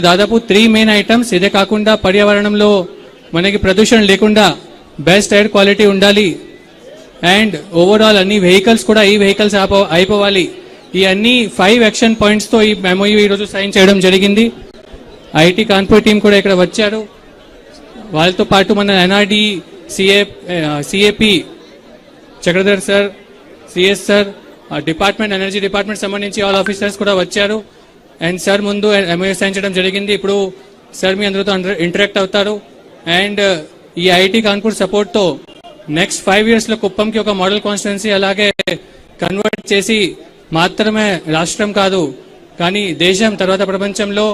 దాదాపు 3 main items. ఇదే కాకుండా పర్యావరణంలో మనకి ప్రదూషణ లేకుండా బెస్ట్ ఎయిర్ క్వాలిటీ ఉండాలి అండ్ ఓవరాల్ అన్ని వెహికల్స్ కూడా ఈ వెహికల్స్ అయిపోవాలి. ఈ అన్ని 5 యాక్షన్ పాయింట్స్ తో ఈ ఎంఓయూ ఈరోజు సైన్ చేయడం జరిగింది. ఐఐటి కాన్పూర్ టీం కూడా ఇక్కడ వచ్చారు. వాళ్ళతో పాటు మన NREDCAP Chakradhar sir, CS sir, department energy department సంబంధించి ఆల్ ఆఫీసర్స్ కూడా వచ్చారు. అండ్ సార్ ముందు ఎంఓయూ సైన్ చేయడం జరిగింది. ఇప్పుడు సార్ మీ అందరితో ఇంటరాక్ట్ అవుతారు. అండ్ ఈ ఐఐటి కాన్పూర్ సపోర్ట్ తో నెక్స్ట్ 5 years లో కుప్పంకి ఒక మోడల్ కాన్స్టిట్యున్సీ అలాగే కన్వర్ట్ చేసి మాత్రమే రాష్ట్రం కాదు కానీ దేశం తర్వాత ప్రపంచంలో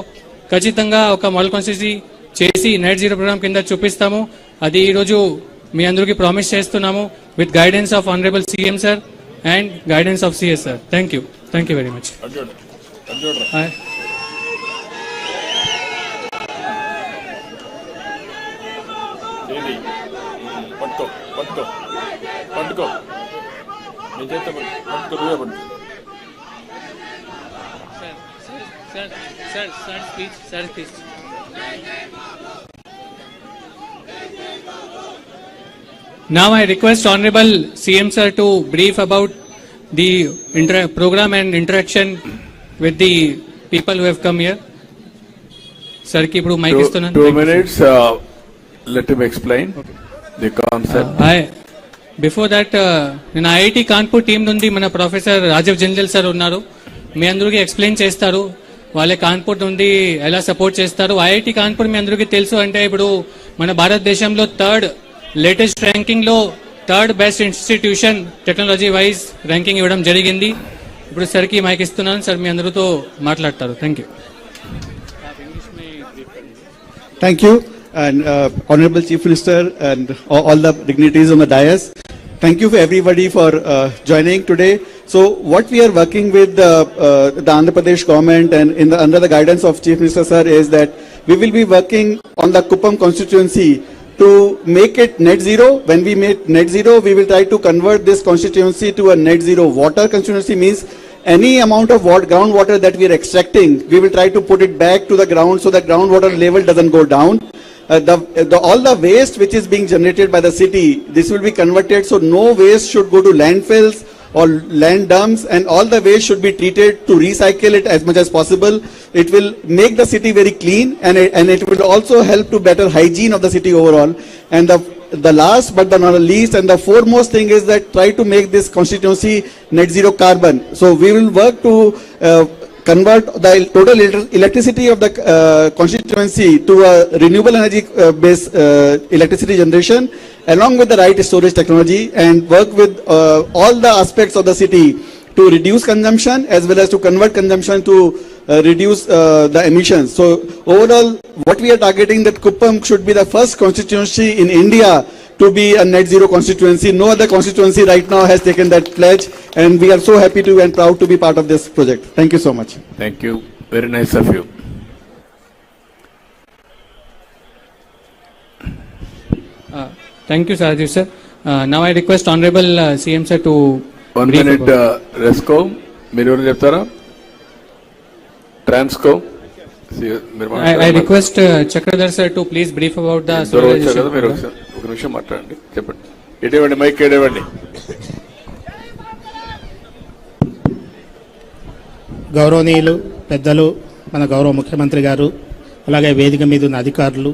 ఖచ్చితంగా ఒక మోడల్ కాన్స్టిట్యున్సీ చేసి నెట్ జీరో ప్రోగ్రామ్ కింద చూపిస్తాము. అది ఈ రోజు మీ అందరికీ ప్రామిస్ చేస్తున్నాము with guidance of honourable CM sir and guidance of CS sir. Thank you very much. Now I request Honorable CM Sir to brief about the program and interaction with the people who have come here. Sir, ki ipudu mic istunanu. 2 minutes. Let him explain the concept. Before that, in IIT Kanpur team nundi mana Professor Rajiv Janjal sir unnaru. మీ అందరికీ explain చేస్తారు వాళ్ళే కాన్పూర్ నుండి ఎలా support చేస్తారు. IIT Kanpur మీ అందరికీ తెలుసు అంటే ఇప్పుడు మన భారతదేశంలో లేటెస్ట్ ర్యాంకింగ్ లో 3rd best institution technology wise ranking ఇవ్వడం జరిగింది. ఇప్పుడు సార్ కి మైక్ ఇస్తున్నాను. సార్ మీ అందరితో మాట్లాడతారు. Thank you and Honorable Chief Minister and all the dignitaries on the dais. Thank you for everybody for joining today. So what we are working with the Andhra Pradesh government and under the guidance of Chief Minister sir is that we will be working on the Kuppam constituency to make it net zero. When we make net zero, we will try to convert this constituency to a net zero water constituency. Means any amount of groundwater that we are extracting, we will try to put it back to the ground so the groundwater level doesn't go down. All the waste which is being generated by the city, this will be converted, so no waste should go to landfills or land dumps, and all the waste should be treated to recycle it as much as possible. It will make the city very clean and it will also help to better hygiene of the city overall. And the last but not the least and the foremost thing is that try to make this constituency net zero carbon. So we will work to convert the total electricity of the constituency to a renewable energy based electricity generation along with the right storage technology, and work with all the aspects of the city to reduce consumption as well as to convert consumption to reduce the emissions. So overall what we are targeting that Kuppam should be the first constituency in India to be a net zero constituency. No other constituency right now has taken that pledge, and we are so happy to and proud to be part of this project. Thank you so much. Thank you. Very nice of you. Thank you, Rajiv sir. Now I request Honorable CM sir to 1 minute Resco. మీరు ఎవరు చెప్తారా? Transco. I request Chakradhar sir to please brief about the solarization. ఒక నిమిషం మాట్లాడండి, చెప్పండి. ఎడేవండి mic ఎడేవండి. గౌరవనీయులు పెద్దలు, మన గౌరవ ముఖ్యమంత్రి గారు, అలాగే వేదిక మీద ఉన్న అధికారులు,